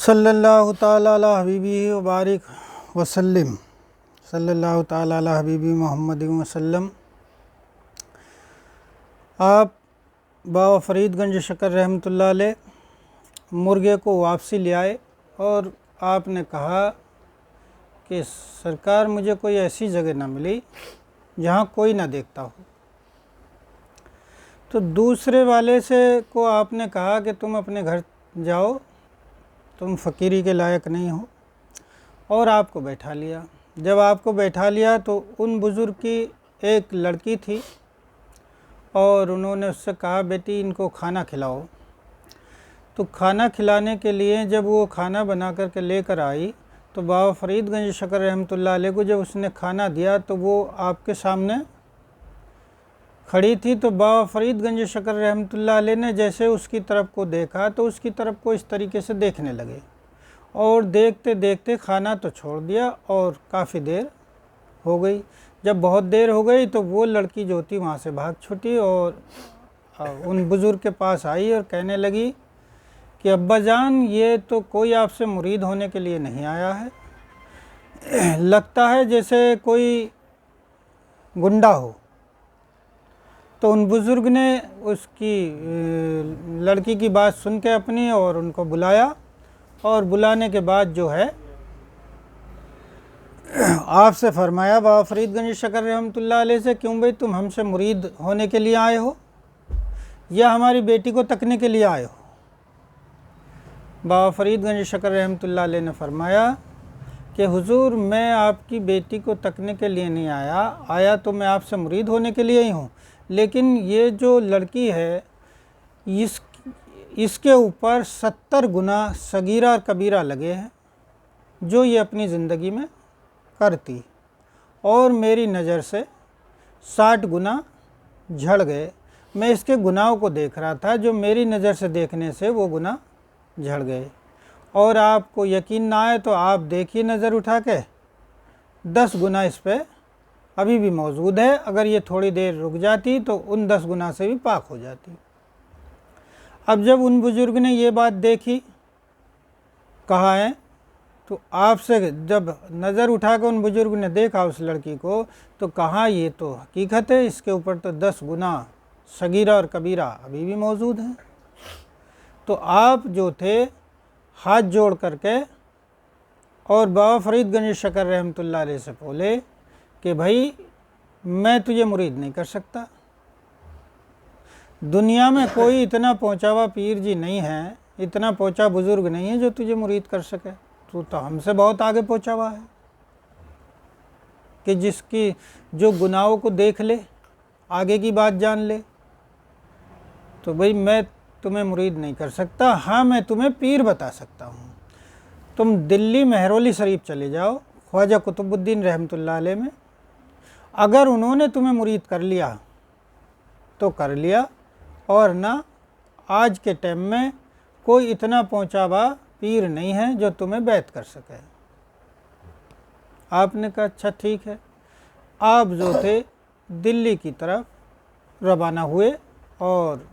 सल्लल्लाहु ताला अला हबीबी व बारिक वसल्लम। सल्लल्लाहु ताला अला हबीबी मोहम्मद वसल्लम। आप बाबा फरीदगंज शकर रहमतुल्लाह अलैह मुर्गे को वापसी ले आए और आपने कहा कि सरकार मुझे कोई ऐसी जगह ना मिली जहाँ कोई ना देखता हो। तो दूसरे वाले से को आपने कहा कि तुम अपने घर जाओ, तुम फ़कीरी के लायक नहीं हो, और आपको बैठा लिया। जब आपको बैठा लिया तो उन बुज़ुर्ग की एक लड़की थी और उन्होंने उससे कहा बेटी इनको खाना खिलाओ। तो खाना खिलाने के लिए जब वो खाना बना कर के लेकर आई तो बाबा फरीदगंज शकर रहमतुल्लाह अलैह को जब उसने खाना दिया तो वो आपके सामने खड़ी थी। तो बाबा फरीदगंज शकर रहमतुल्लाह अलैह ने जैसे उसकी तरफ को देखा तो उसकी तरफ को इस तरीके से देखने लगे और देखते देखते खाना तो छोड़ दिया और काफ़ी देर हो गई। जब बहुत देर हो गई तो वो लड़की जो थी वहाँ से भाग छूटी और उन बुज़ुर्ग के पास आई और कहने लगी कि अब्बा जान ये तो कोई आपसे मुरीद होने के लिए नहीं आया है, लगता है जैसे कोई गुंडा हो। तो उन बुज़ुर्ग ने उसकी लड़की की बात सुन के अपनी और उनको बुलाया और बुलाने के बाद जो है आपसे फरमाया बाबा फरीदगंज शकर रहमतुल्लाह अलैह से, क्यों भाई तुम हमसे मुरीद होने के लिए आए हो या हमारी बेटी को तकने के लिए आए हो? बाबा फरीदगंज शकर रहमतुल्लाह अलैह ने फरमाया कि हुजूर मैं आपकी बेटी को तकने के लिए नहीं आया तो मैं आपसे मुरीद होने के लिए ही हूँ, लेकिन ये जो लड़की है इसके ऊपर 70 गुना सगीरा और कबीरा लगे हैं जो ये अपनी ज़िंदगी में करती, और मेरी नज़र से 60 गुना झड़ गए। मैं इसके गुनाहों को देख रहा था जो मेरी नज़र से देखने से वो गुनाह झड़ गए, और आपको यकीन ना आए तो आप देखिए नज़र उठा के 10 गुना इस पर अभी भी मौजूद है। अगर ये थोड़ी देर रुक जाती तो उन 10 गुना से भी पाक हो जाती। अब जब उन बुज़ुर्ग ने ये बात देखी, कहा है, तो आपसे जब नज़र उठा कर उन बुज़ुर्ग ने देखा उस लड़की को तो कहा ये तो हकीकत है, इसके ऊपर तो 10 गुना सगीरा और कबीरा अभी भी मौजूद हैं। तो आप जो थे हाथ जोड़ करके और बाबा फरीदगंज शकर रहमतुल्लाह अलैह से बोले कि भाई मैं तुझे मुरीद नहीं कर सकता, दुनिया में कोई इतना पहुँचा हुआ पीर जी नहीं है, इतना पहुँचा बुज़ुर्ग नहीं है जो तुझे मुरीद कर सके। तू तो हमसे बहुत आगे पहुँचा हुआ है कि जिसकी जो गुनाहों को देख ले, आगे की बात जान ले। तो भाई मैं तुम्हें मुरीद नहीं कर सकता, हाँ मैं तुम्हें पीर बता सकता हूँ। तुम दिल्ली महरौली शरीफ चले जाओ ख्वाजा कुतुबुद्दीन रहमतुल्लाह अलैह में, अगर उन्होंने तुम्हें मुरीद कर लिया तो कर लिया, और ना आज के टाइम में कोई इतना पहुँचा हुआ पीर नहीं है जो तुम्हें बैत कर सके। आपने कहा अच्छा ठीक है। आप जो थे दिल्ली की तरफ रवाना हुए और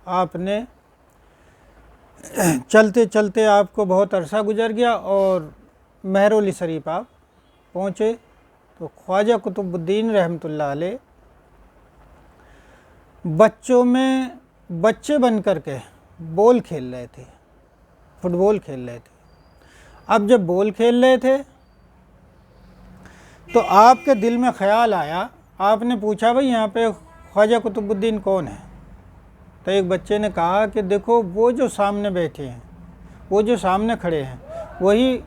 आपने चलते चलते आपको बहुत अरसा गुजर गया और महरौली शरीफ आप पहुँचे। तो ख्वाजा कुतुबुद्दीन रहमतुल्लाह अलैह बच्चों में बच्चे बन कर के बॉल खेल रहे थे, फुटबॉल खेल रहे थे। अब जब बॉल खेल रहे थे तो आपके दिल में ख्याल आया, आपने पूछा भाई यहाँ पे ख्वाजा कुतुबुद्दीन कौन है? तो एक बच्चे ने कहा कि देखो वो जो सामने बैठे हैं, वो जो सामने खड़े हैं वही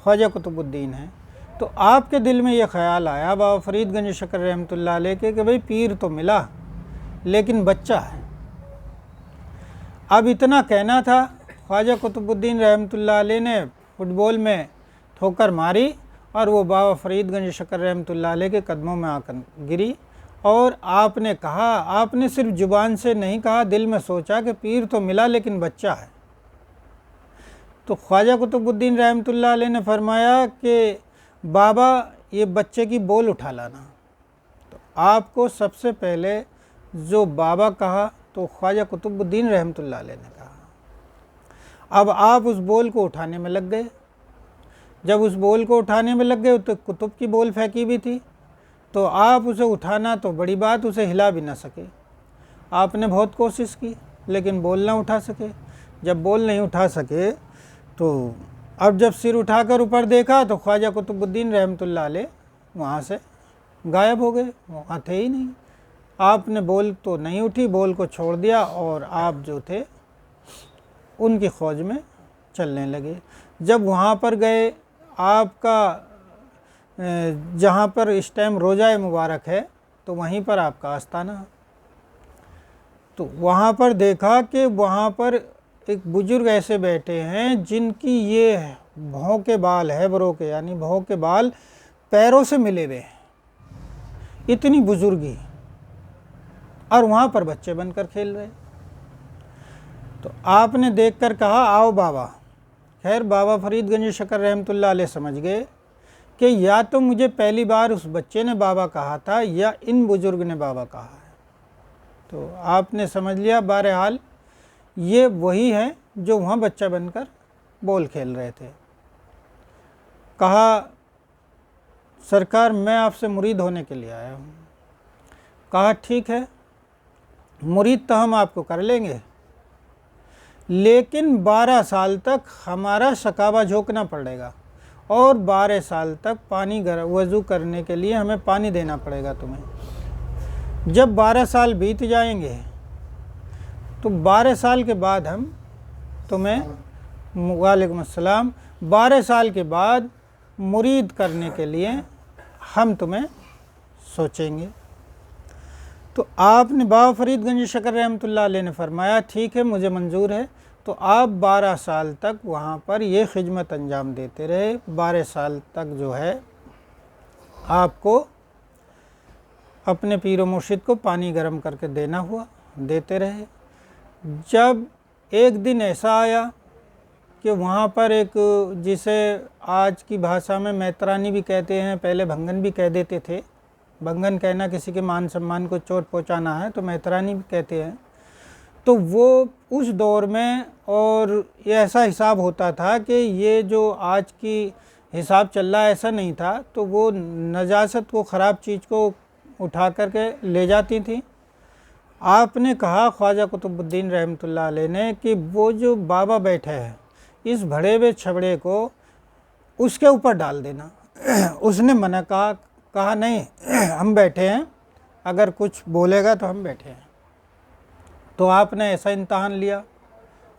ख्वाजा कुतुबुद्दीन हैं। तो आपके दिल में ये ख्याल आया बाबा फरीदगंज शकर रहमतुल्लाह अलैह के कि भाई पीर तो मिला लेकिन बच्चा है। अब इतना कहना था, ख्वाजा कुतुबुद्दीन रहमतुल्लाह अलैह ने फुटबॉल में ठोकर मारी और वो बाबा फरीदगंज शकर रहमतुल्लाह अलैह के कदमों में आकर गिरी, और आपने कहा, आपने सिर्फ ज़ुबान से नहीं कहा, दिल में सोचा कि पीर तो मिला लेकिन बच्चा है। तो ख्वाजा कुतुबुद्दीन रहमतुल्लाह अलैह ने फरमाया कि बाबा ये बच्चे की बॉल उठा लाना। तो आपको सबसे पहले जो बाबा कहा तो ख्वाजा कुतुबुद्दीन रहमतुल्लाह अलैह ने कहा। अब आप उस बोल को उठाने में लग गए। जब उस बोल को उठाने में लग गए तो कुतुब की बोल फेंकी भी थी, तो आप उसे उठाना तो बड़ी बात, उसे हिला भी ना सके। आपने बहुत कोशिश की लेकिन बोल ना उठा सके। जब बोल नहीं उठा सके तो अब जब सिर उठाकर ऊपर देखा तो ख्वाजा कुतुबुद्दीन रहमतुल्लाह अलैह वहाँ से गायब हो गए, वहाँ थे ही नहीं। आपने बोल तो नहीं उठी, बोल को छोड़ दिया और आप जो थे उनकी खोज में चलने लगे। जब वहाँ पर गए, आपका जहाँ पर इस टाइम रोज़ा मुबारक है तो वहीं पर आपका आस्थाना, तो वहाँ पर देखा कि वहाँ पर एक बुजुर्ग ऐसे बैठे हैं जिनकी ये भौं के बाल है, बरों के यानी भौं के बाल पैरों से मिले हुए हैं, इतनी बुजुर्गी, और वहाँ पर बच्चे बनकर खेल रहे। तो आपने देखकर कहा आओ बाबा। खैर बाबा फरीदगंज शकर रहमतुल्लाह अलैह समझ गए कि या तो मुझे पहली बार उस बच्चे ने बाबा कहा था या इन बुजुर्ग ने बाबा कहा है। तो आपने समझ लिया बहरहाल ये वही है जो वहाँ बच्चा बनकर बोल खेल रहे थे। कहा सरकार मैं आपसे मुरीद होने के लिए आया हूँ। कहा ठीक है, मुरीद तो हम आपको कर लेंगे, लेकिन 12 साल तक हमारा शकाबा झोंकना पड़ेगा और 12 साल तक पानी वज़ू करने के लिए हमें पानी देना पड़ेगा तुम्हें। जब 12 साल बीत जाएंगे तो 12 साल के बाद हम तुम्हें वालेकुम अस्सलाम 12 साल के बाद मुरीद करने के लिए हम तुम्हें सोचेंगे। तो आपने बाबा फरीदगंज शकर रहमतुल्लाह अलैह ने फरमाया ठीक है मुझे मंजूर है। तो आप 12 साल तक वहाँ पर ये खिदमत अंजाम देते रहे। 12 साल तक जो है आपको अपने पीर मुर्शिद को पानी गर्म करके देना हुआ, देते रहे। जब एक दिन ऐसा आया कि वहाँ पर एक, जिसे आज की भाषा में मैत्रानी भी कहते हैं, पहले भंगन भी कह देते थे, भंगन कहना किसी के मान सम्मान को चोट पहुँचाना है तो मैत्रानी भी कहते हैं। तो वो उस दौर में, और ये ऐसा हिसाब होता था कि ये जो आज की हिसाब चल रहा है ऐसा नहीं था, तो वो नजासत को, ख़राब चीज़ को उठा करके ले जाती थी। आपने कहा ख्वाजा कुतुबुद्दीन रहमतुल्लाह अलैह ने कि वो जो बाबा बैठे हैं इस भड़े हुए छबड़े को उसके ऊपर डाल देना। उसने मना कहा नहीं हम बैठे हैं, अगर कुछ बोलेगा तो हम बैठे हैं। तो आपने ऐसा इम्तहान लिया।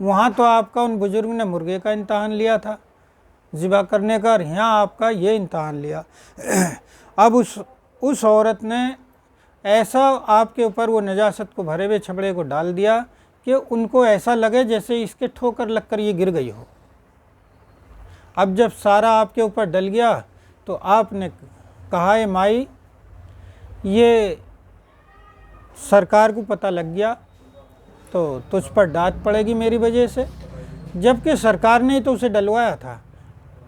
वहाँ तो आपका उन बुज़ुर्ग ने मुर्गे का इम्तहान लिया था ज़िबा करने का, और यहाँ आपका ये इम्तहान लिया। अब उस औरत ने ऐसा आपके ऊपर वो नजासत को भरे हुए छबड़े को डाल दिया कि उनको ऐसा लगे जैसे इसके ठोकर लगकर ये गिर गई हो। अब जब सारा आपके ऊपर डल गया तो आपने कहा है माई ये सरकार को पता लग गया तो तुझ पर डांट पड़ेगी मेरी वजह से, जबकि सरकार ने ही तो उसे डलवाया था।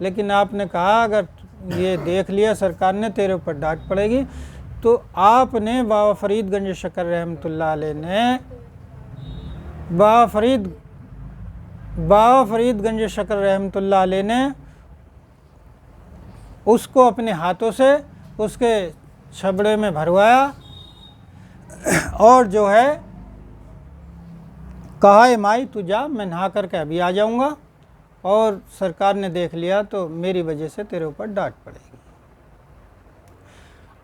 लेकिन आपने कहा अगर ये देख लिया सरकार ने तेरे ऊपर डांट पड़ेगी। तो आपने बाबा फरीदगंज शकर रहमतुल्लाह अलैह ने बाबा फरीदगंज शकर रहमतुल्लाह अलैह ने उसको अपने हाथों से उसके छबड़े में भरवाया और जो है कहा है माई तू जा, मैं नहा करके अभी आ जाऊंगा, और सरकार ने देख लिया तो मेरी वजह से तेरे ऊपर डांट पड़ेगी।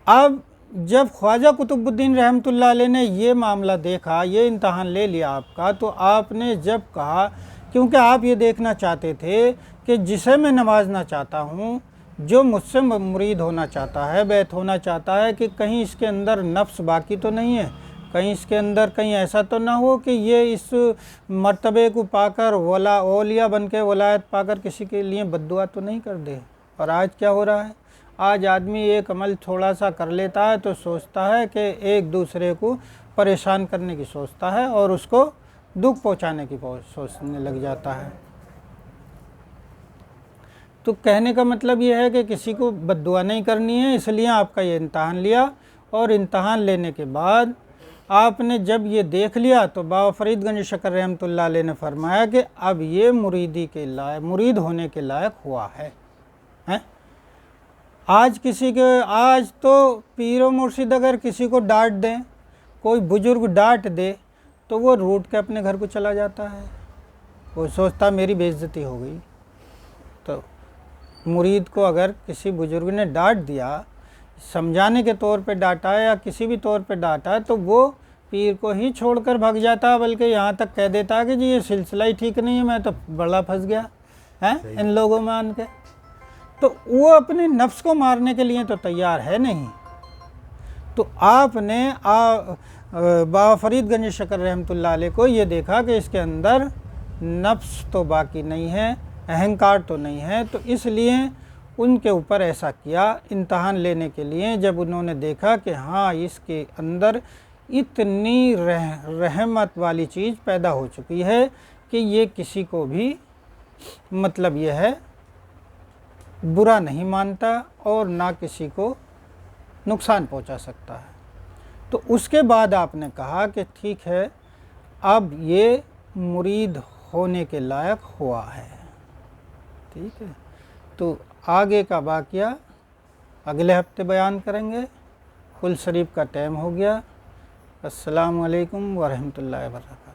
अब जब ख्वाजा कुतुबुद्दीन रहमतुल्लाह अलैह ने ये मामला देखा, ये इम्तहान ले लिया आपका, तो आपने जब कहा, क्योंकि आप ये देखना चाहते थे कि जिसे मैं नवाजना चाहता हूँ, जो मुझसे मुरीद होना चाहता है, बैत होना चाहता है, कि कहीं इसके अंदर नफ्स बाकी तो नहीं है, कहीं इसके अंदर कहीं ऐसा तो ना हो कि ये इस मर्तबे को पाकर औलिया बन के वलायत पाकर किसी के लिए बद्दुआ तो नहीं कर दे। और आज क्या हो रहा है, आज आदमी एक अमल थोड़ा सा कर लेता है तो सोचता है कि एक दूसरे को परेशान करने की सोचता है और उसको दुख पहुंचाने की सोचने लग जाता है। तो कहने का मतलब ये है कि किसी को बद्दुआ नहीं करनी है, इसलिए आपका ये इम्तहान लिया, और इम्तहान लेने के बाद आपने जब ये देख लिया तो बाबा फरीद गंज शकर रहमतुल्लाह अलैह ने फरमाया कि अब ये मुरीदी के लायक, मुरीद होने के लायक हुआ है। हैं? आज तो पीरो मुर्शिद अगर किसी को डांट दें, कोई बुजुर्ग डांट दे, तो वो रूठ के अपने घर को चला जाता है। वो सोचता मेरी बेइज्जती हो गई। तो मुरीद को अगर किसी बुजुर्ग ने डांट दिया, समझाने के तौर पे डांटा है या किसी भी तौर पे डांटा है, तो वो पीर को ही छोड़कर भाग जाता है, बल्कि यहाँ तक कह देता है कि जी ये सिलसिला ही ठीक नहीं है, मैं तो बड़ा फंस गया है इन लोगों में आन के। तो वो अपने नफ्स को मारने के लिए तो तैयार है नहीं। तो आपने बाबा फरीद गंज शकर रहमतुल्लाह अलैह को ये देखा कि इसके अंदर नफ्स तो बाकी नहीं है, अहंकार तो नहीं है, तो इसलिए उनके ऊपर ऐसा किया इम्तहान लेने के लिए। जब उन्होंने देखा कि हाँ इसके अंदर इतनी रहमत वाली चीज़ पैदा हो चुकी है कि ये किसी को भी मतलब यह है बुरा नहीं मानता और ना किसी को नुकसान पहुंचा सकता है, तो उसके बाद आपने कहा कि ठीक है अब ये मुरीद होने के लायक हुआ है। ठीक है, तो आगे का वाक़या अगले हफ्ते बयान करेंगे। कुल शरीफ का टाइम हो गया। अस्सलामु अलैकुम व रहमतुल्लाहि व बरकातहू।